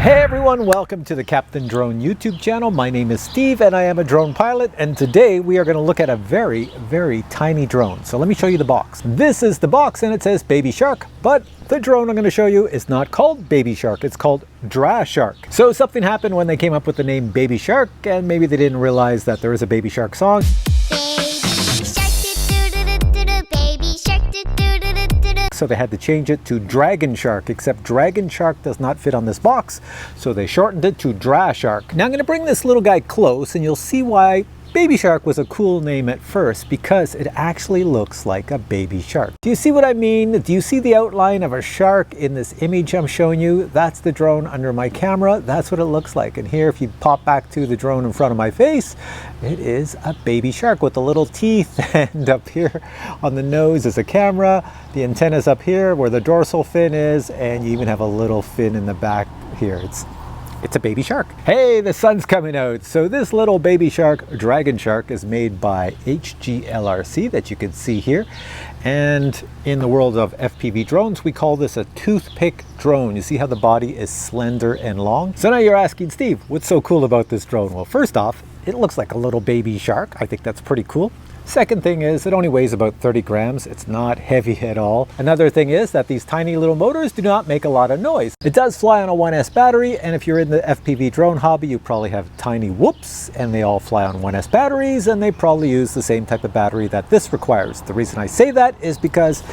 Hey everyone, welcome to the Captain Drone YouTube channel. My name is Steve and I am a drone pilot, and today we are going to look at a very tiny drone. So let me show you the box. This is the box and it says Baby Shark, but the drone I'm going to show you is not called Baby Shark, it's called Drashark. So something happened when they came up with the name Baby Shark, and maybe they didn't realize that there is a Baby Shark song. So they had to change it to Dragon Shark, except Dragon Shark does not fit on this box, so they shortened it to Drashark. Now I'm going to bring this little guy close and you'll see why Baby Shark was a cool name at first, because it actually looks like a baby shark. Do you see what I mean? Do you see the outline of a shark in this image I'm showing you? That's the drone under my camera. That's what it looks like. And here, if you pop back to the drone in front of my face, it is a baby shark with the little teeth, and up here on the nose is a camera. The antenna's up here where the dorsal fin is, and you even have a little fin in the back here. It's a baby shark. Hey, the sun's coming out. So this little baby shark, Dragon Shark, is made by HGLRC that you can see here. And in the world of FPV drones, we call this a toothpick drone. You see how the body is slender and long? So now you're asking, Steve, what's so cool about this drone? Well, first off, it looks like a little baby shark. I think that's pretty cool. Second thing is, it only weighs about 30 grams. It's not heavy at all. Another thing is that these tiny little motors do not make a lot of noise. It does fly on a 1S battery, and if you're in the FPV drone hobby, you probably have tiny whoops, and they all fly on 1S batteries, and they probably use the same type of battery that this requires. The reason I say that is because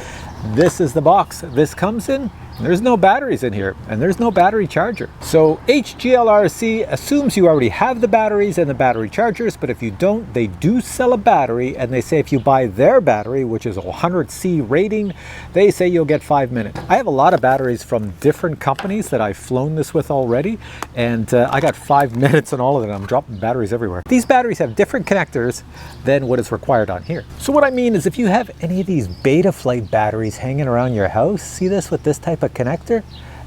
this is the box this comes in. There's no batteries in here, and there's no battery charger. So HGLRC assumes you already have the batteries and the battery chargers, but if you don't, they do sell a battery, and they say if you buy their battery, which is a 100C rating, they say you'll get 5 minutes. I have a lot of batteries from different companies that I've flown this with already, and I got 5 minutes on all of them. I'm dropping batteries everywhere. These batteries have different connectors than what is required on here. So what I mean is, if you have any of these Beta Flight batteries hanging around your house, see this with this type of connector?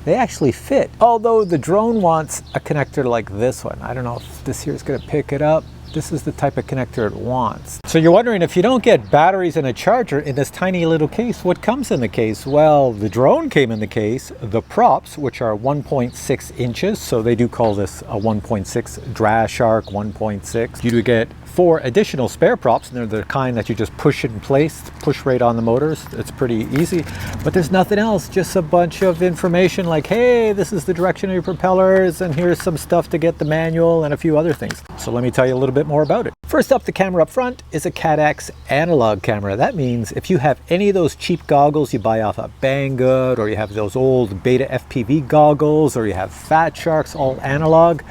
They actually fit. Although the drone wants a connector like this one. I don't know if this here is going to pick it up. This is the type of connector it wants. So you're wondering, if you don't get batteries and a charger in this tiny little case, what comes in the case? Well, the drone came in the case, the props, which are 1.6 inches. So they do call this a 1.6 Drashark 1.6. You do get 4 additional spare props, and they're the kind that you just push in place, push right on the motors. It's pretty easy, but there's nothing else, just a bunch of information like, hey, this is the direction of your propellers, and here's some stuff to get the manual and a few other things. So let me tell you a little bit more about it. First up, the camera up front is a Cat-X analog camera. That means if you have any of those cheap goggles you buy off of BANGGOOD, or you have those old Beta FPV goggles, or you have Fat Sharks all analog,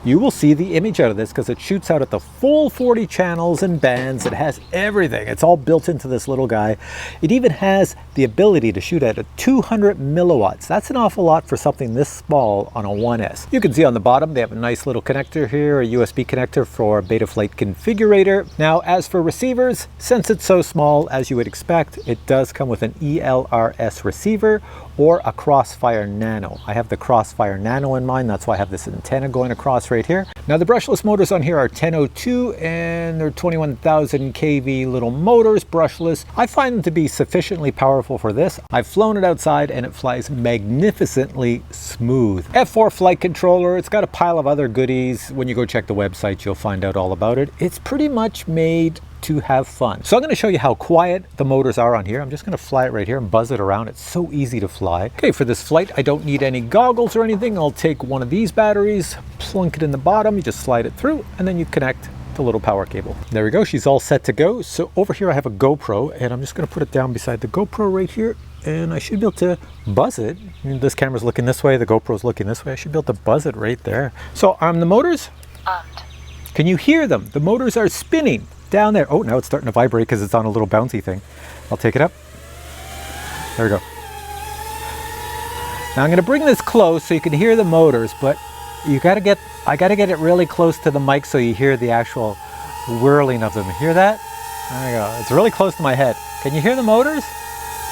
you will see the image out of this because it shoots out at the full 40 channels and bands. It has everything. It's all built into this little guy. It even has the ability to shoot at a 200 milliwatts. That's an awful lot for something this small on a 1S. You can see on the bottom they have a nice little connector here, a USB connector for a Beta Flight configurator. Now, as for receivers, since it's so small, as you would expect, it does come with an ELRS receiver or a Crossfire Nano. I have the Crossfire Nano in mine. That's why I have this antenna going across right here. Now, the brushless motors on here are 1002, and they're 21,000 kV little motors, brushless. I find them to be sufficiently powerful for this. I've flown it outside and it flies magnificently smooth. F4 flight controller. It's got a pile of other goodies. When you go check the website, you'll find out all about it. It's pretty much made to have fun. So I'm going to show you how quiet the motors are on here. I'm just going to fly it right here and buzz it around. It's so easy to fly. Okay, for this flight, I don't need any goggles or anything. I'll take one of these batteries, plunk it in the bottom, you just slide it through, and then you connect the little power cable. There we go. She's all set to go. So over here I have a GoPro, and I'm just going to put it down beside the GoPro right here, and I should be able to buzz it. I mean, this camera's looking this way, the GoPro's looking this way. I should be able to buzz it right there. So arm the motors. Armed. Can you hear them? The motors are spinning down there. Oh, now it's starting to vibrate because it's on a little bouncy thing. I'll take it up. There we go. Now I'm going to bring this close so you can hear the motors, but I got to get it really close to the mic so you hear the actual whirling of them. Hear that? There you go. It's really close to my head. Can you hear the motors?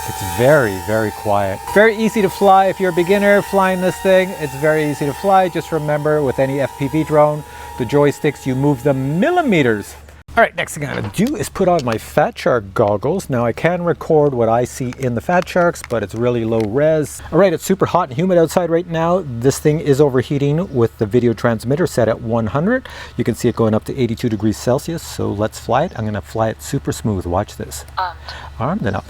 It's very quiet. Very easy to fly. If you're a beginner flying this thing, it's very easy to fly. Just remember, with any FPV drone, the joysticks, you move them millimeters All right, next thing I'm gonna do is put on my Fat Shark goggles. Now I can record what I see in the Fat Sharks, but it's really low res. All right, it's super hot and humid outside right now. This thing is overheating with the video transmitter set at 100. You can see it going up to 82 degrees Celsius, so let's fly it. I'm gonna fly it super smooth, watch this. Armed and up.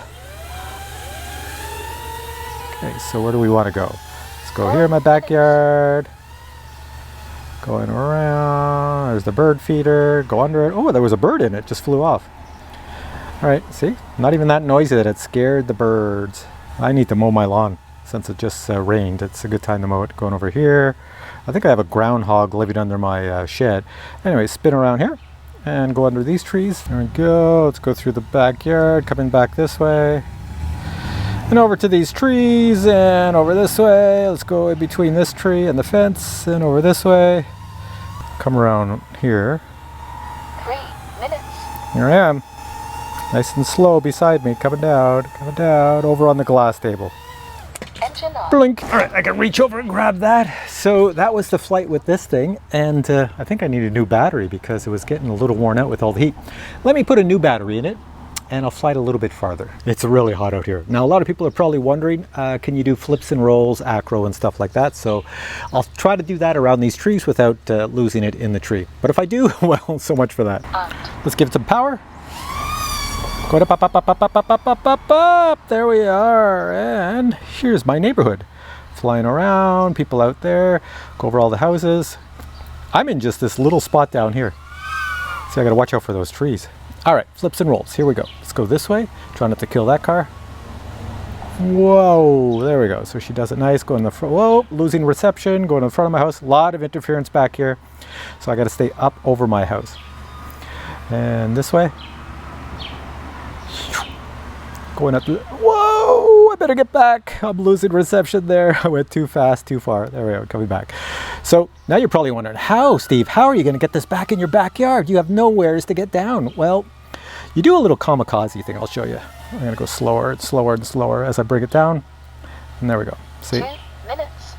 Okay, so where do we wanna go? Let's go here in my backyard. Going around, there's the bird feeder, go under it. Oh, there was a bird in it, just flew off. All right, see, not even that noisy that it scared the birds. I need to mow my lawn since it just rained. It's a good time to mow it. Going over here. I think I have a groundhog living under my shed. Anyway, spin around here and go under these trees. There we go, let's go through the backyard, coming back this way. And over to these trees and over this way. Let's go in between this tree and the fence and over this way. Come around here. 3 minutes. Here I am. Nice and slow beside me, coming down, over on the glass table. Engine on. Blink. All right, I can reach over and grab that. So that was the flight with this thing. And I think I need a new battery because it was getting a little worn out with all the heat. Let me put a new battery in it, and I'll fly it a little bit farther. It's really hot out here. Now, a lot of people are probably wondering, can you do flips and rolls, acro and stuff like that? So I'll try to do that around these trees without losing it in the tree. But if I do, well, so much for that. Let's give it some power. Going up, up, up, up, up, up, up, up, up, up, up. There we are. And here's my neighborhood. Flying around, people out there, go over all the houses. I'm in just this little spot down here. See, I gotta watch out for those trees. All right, flips and rolls, here we go. Let's go this way, try not to kill that car. Whoa, there we go. So she does it nice, go in the front, whoa, losing reception, going in front of my house. A lot of interference back here. So I gotta stay up over my house. And this way. Going up to, whoa, I better get back. I'm losing reception there. I went too fast, too far. There we go, coming back. So now you're probably wondering, how, Steve, how are you gonna get this back in your backyard? You have nowheres to get down. Well, you do a little kamikaze thing, I'll show you. I'm gonna go slower and slower and slower as I bring it down. And there we go, see? 2 minutes.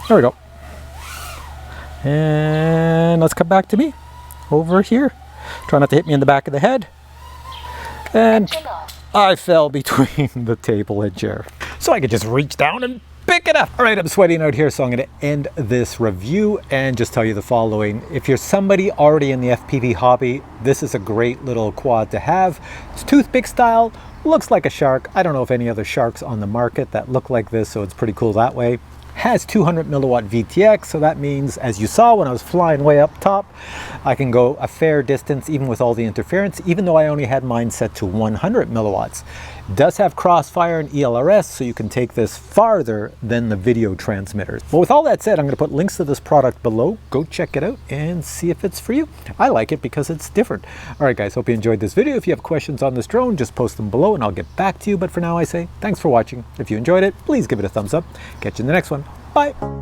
There we go. And let's come back to me, over here. Try not to hit me in the back of the head. And I fell between the table and chair. So I could just reach down and pick it up. All right, I'm sweating out here, so I'm gonna end this review and just tell you the following. If you're somebody already in the FPV hobby, this is a great little quad to have. It's toothpick style, looks like a shark. I don't know if any other sharks on the market that look like this, so it's pretty cool that way. Has 200 milliwatt VTX, so that means, as you saw when I was flying way up top, I can go a fair distance even with all the interference, even though I only had mine set to 100 milliwatts. It does have crossfire and ELRS, so you can take this farther than the video transmitters. Well, with all that said, I'm going to put links to this product below. Go check it out and see if it's for you. I like it because it's different. All right, guys, hope you enjoyed this video. If you have questions on this drone, just post them below and I'll get back to you. But for now, I say thanks for watching. If you enjoyed it, please give it a thumbs up. Catch you in the next one. Bye.